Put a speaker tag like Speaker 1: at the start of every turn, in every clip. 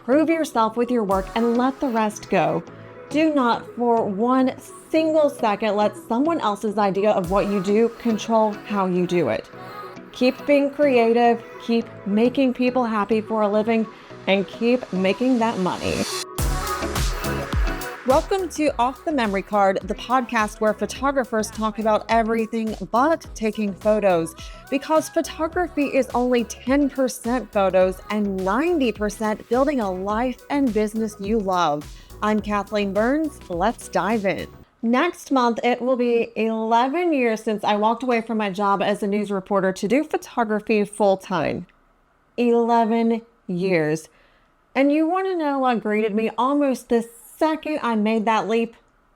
Speaker 1: prove yourself with your work and let the rest go. Do not for one single second let someone else's idea of what you do control how you do it. Keep being creative, keep making people happy for a living, and keep making that money. Welcome to Off the Memory Card, the podcast where photographers talk about everything but taking photos, because photography is only 10% photos and 90% building a life and business you love. I'm Kathleen Burns. Let's dive in. Next month, it will be 11 years since I walked away from my job as a news reporter to do photography full-time. 11 years. And you want to know what greeted me almost the second I made that leap?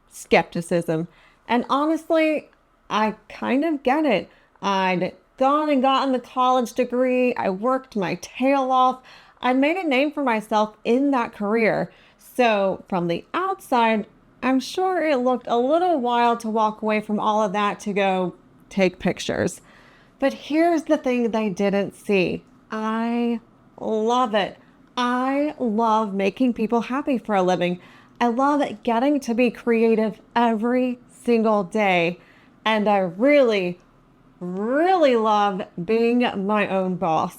Speaker 1: Skepticism. And honestly, I kind of get it. I'd gone and gotten the college degree. I worked my tail off. I made a name for myself in that career. So from the outside, I'm sure it looked a little wild to walk away from all of that to go take pictures. But here's the thing they didn't see. I love it. I love making people happy for a living. I love getting to be creative every single day. And I really, really love being my own boss.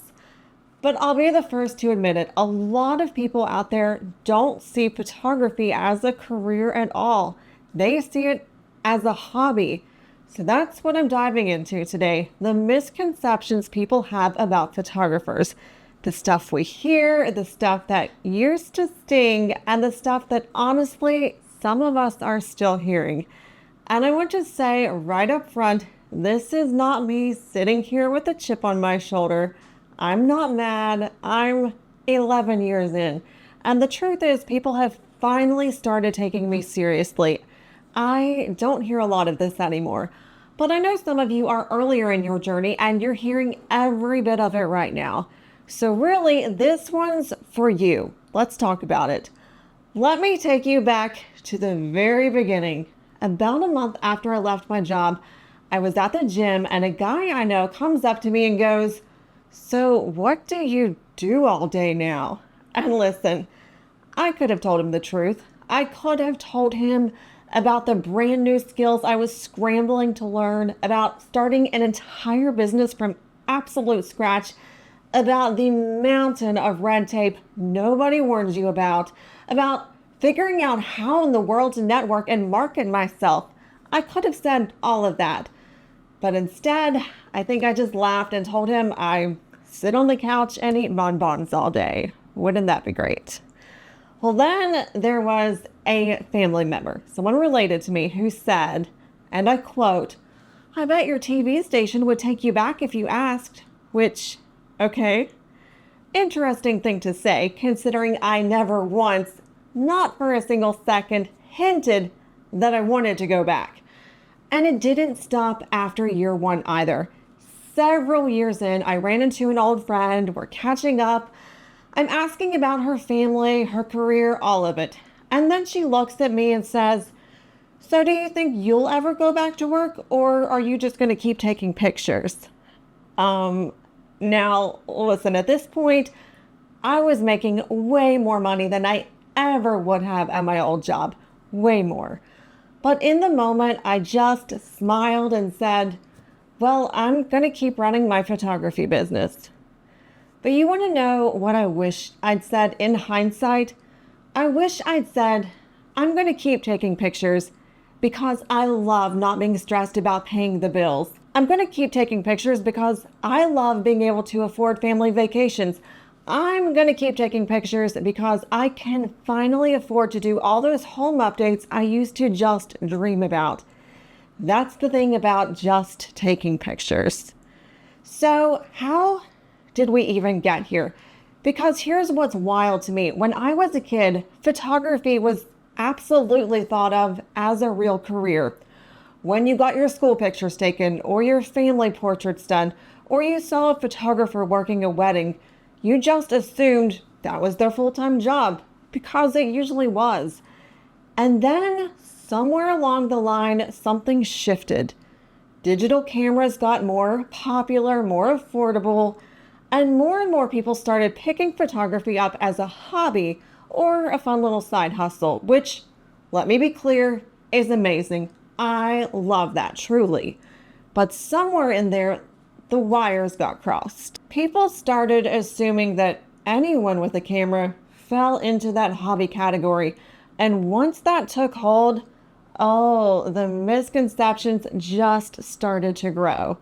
Speaker 1: But I'll be the first to admit it, a lot of people out there don't see photography as a career at all. They see it as a hobby. So that's what I'm diving into today, the misconceptions people have about photographers. The stuff we hear, the stuff that used to sting, and the stuff that honestly, some of us are still hearing. And I want to say right up front, this is not me sitting here with a chip on my shoulder. I'm not mad. I'm 11 years in. And the truth is, people have finally started taking me seriously. I don't hear a lot of this anymore. But I know some of you are earlier in your journey and you're hearing every bit of it right now. So really, this one's for you. Let's talk about it. Let me take you back to the very beginning. About a month after I left my job, I was at the gym and a guy I know comes up to me and goes, "So what do you do all day now?" And listen, I could have told him the truth. I could have told him about the brand new skills I was scrambling to learn, about starting an entire business from absolute scratch, about the mountain of red tape nobody warns you about figuring out how in the world to network and market myself. I could have said all of that. But instead, I think I just laughed and told him I sit on the couch and eat bonbons all day. Wouldn't that be great? Well, then there was a family member, someone related to me, who said, and I quote, "I bet your TV station would take you back if you asked," which, okay, interesting thing to say, considering I never once, not for a single second, hinted that I wanted to go back. And it didn't stop after year one either. Several years in, I ran into an old friend. We're catching up. I'm asking about her family, her career, all of it. And then she looks at me and says, "So do you think you'll ever go back to work, or are you just going to keep taking pictures?" Now, listen, at this point, I was making way more money than I ever would have at my old job. Way more. But in the moment, I just smiled and said, "Well, I'm going to keep running my photography business." But you want to know what I wish I'd said in hindsight? I wish I'd said, "I'm going to keep taking pictures because I love not being stressed about paying the bills. I'm going to keep taking pictures because I love being able to afford family vacations. I'm going to keep taking pictures because I can finally afford to do all those home updates I used to just dream about." That's the thing about just taking pictures. So how did we even get here? Because here's what's wild to me. When I was a kid, photography was absolutely thought of as a real career. When you got your school pictures taken, or your family portraits done, or you saw a photographer working a wedding, you just assumed that was their full-time job, because it usually was. And then somewhere along the line, something shifted. Digital cameras got more popular, more affordable. And more people started picking photography up as a hobby or a fun little side hustle, which, let me be clear, is amazing. I love that, truly. But somewhere in there, the wires got crossed. People started assuming that anyone with a camera fell into that hobby category. And once that took hold, oh, the misconceptions just started to grow.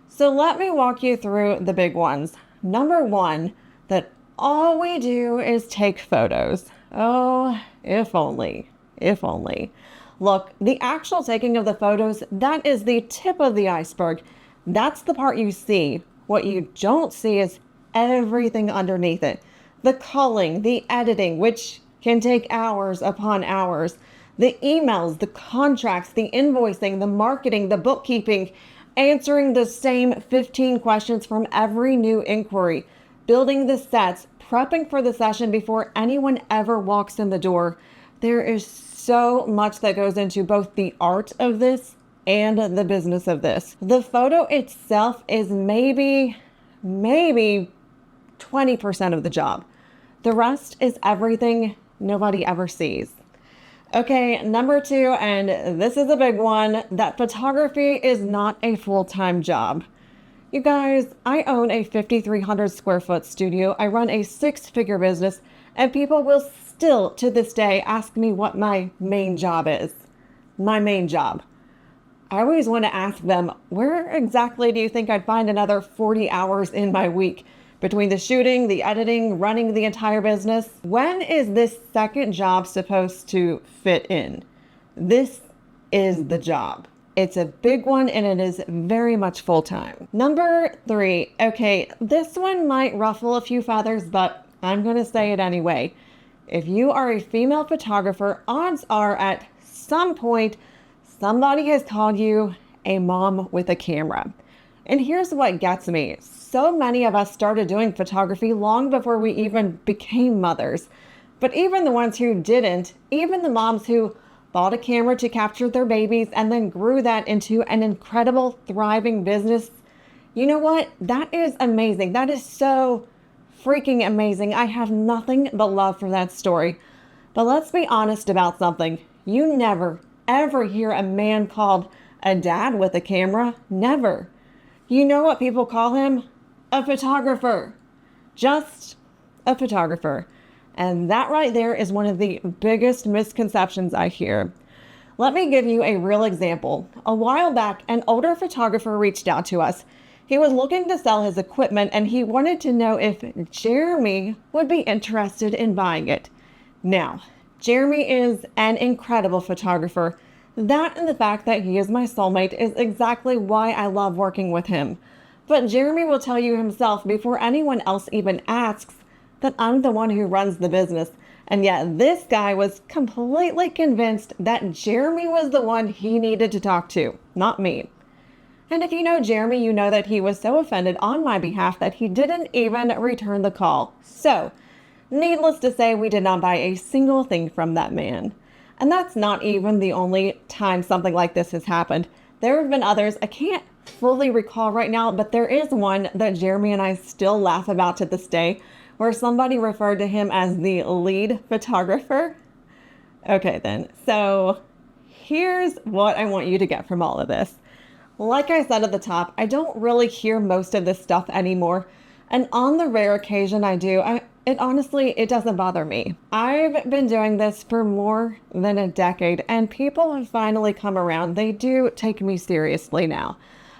Speaker 1: So let me walk you through the big ones. Number one, that all we do is take photos. Oh, if only, if only. Look, the actual taking of the photos, that is the tip of the iceberg. That's the part you see. What you don't see is everything underneath it. The culling, the editing, which can take hours upon hours. The emails, the contracts, the invoicing, the marketing, the bookkeeping, answering the same 15 questions from every new inquiry, building the sets, prepping for the session before anyone ever walks in the door. There is so much that goes into both the art of this and the business of this. The photo itself is maybe 20% of the job. The rest is everything nobody ever sees. Okay, number two, and this is a big one, that photography is not a full-time job. You guys, I own a 5,300 square foot studio. I run a 6-figure business, and people will still to this day ask me what my main job is. My main job. I always want to ask them, where exactly do you think I'd find another 40 hours in my week? Between the shooting, the editing, running the entire business, when is this second job supposed to fit in? This is the job. It's a big one and it is very much full-time. Number three, okay, this one might ruffle a few feathers, but I'm going to say it anyway. If you are a female photographer, odds are at some point, somebody has called you a mom with a camera. And here's what gets me. So many of us started doing photography long before we even became mothers. But even the ones who didn't, even the moms who bought a camera to capture their babies and then grew that into an incredible, thriving business, you know what? That is amazing. That is so freaking amazing. I have nothing but love for that story. But let's be honest about something. You never, ever hear a man called a dad with a camera. Never. You know what people call him? A photographer. Just a photographer. And that right there is one of the biggest misconceptions I hear. Let me give you a real example. A while back, an older photographer reached out to us. He was looking to sell his equipment and he wanted to know if Jeremy would be interested in buying it. Now, Jeremy is an incredible photographer. That and the fact that he is my soulmate is exactly why I love working with him. But Jeremy will tell you himself before anyone else even asks that I'm the one who runs the business. And yet this guy was completely convinced that Jeremy was the one he needed to talk to, not me. And if you know Jeremy, you know that he was so offended on my behalf that he didn't even return the call. So, needless to say, we did not buy a single thing from that man. And that's not even the only time something like this has happened. There have been others. I can't fully recall right now, but there is one that Jeremy and I still laugh about to this day, where somebody referred to him as the lead photographer. Okay then, so here's what I want you to get from all of this. Like I said at the top, I don't really hear most of this stuff anymore. And on the rare occasion I do, it honestly doesn't bother me. I've been doing this for more than a decade and people have finally come around. They do take me seriously now.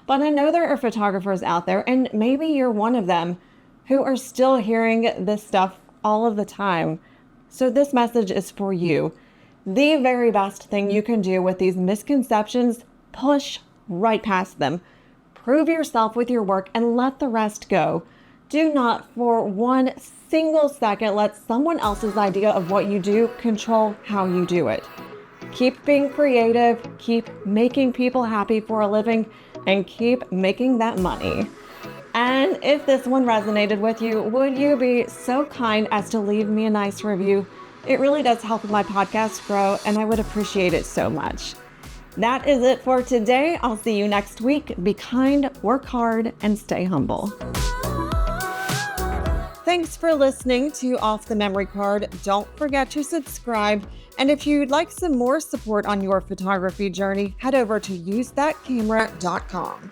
Speaker 1: But I know there are photographers out there, and maybe you're one of them, who are still hearing this stuff all of the time. So this message is for you. The very best thing you can do with these misconceptions, push right past them. Prove yourself with your work and let the rest go. Do not for one single second let someone else's idea of what you do control how you do it. Keep being creative, keep making people happy for a living, and keep making that money. And if this one resonated with you, would you be so kind as to leave me a nice review? It really does help my podcast grow, and I would appreciate it so much. That is it for today. I'll see you next week. Be kind, work hard, and stay humble. Thanks for listening to Off the Memory Card. Don't forget to subscribe. And if you'd like some more support on your photography journey, head over to usethatcamera.com.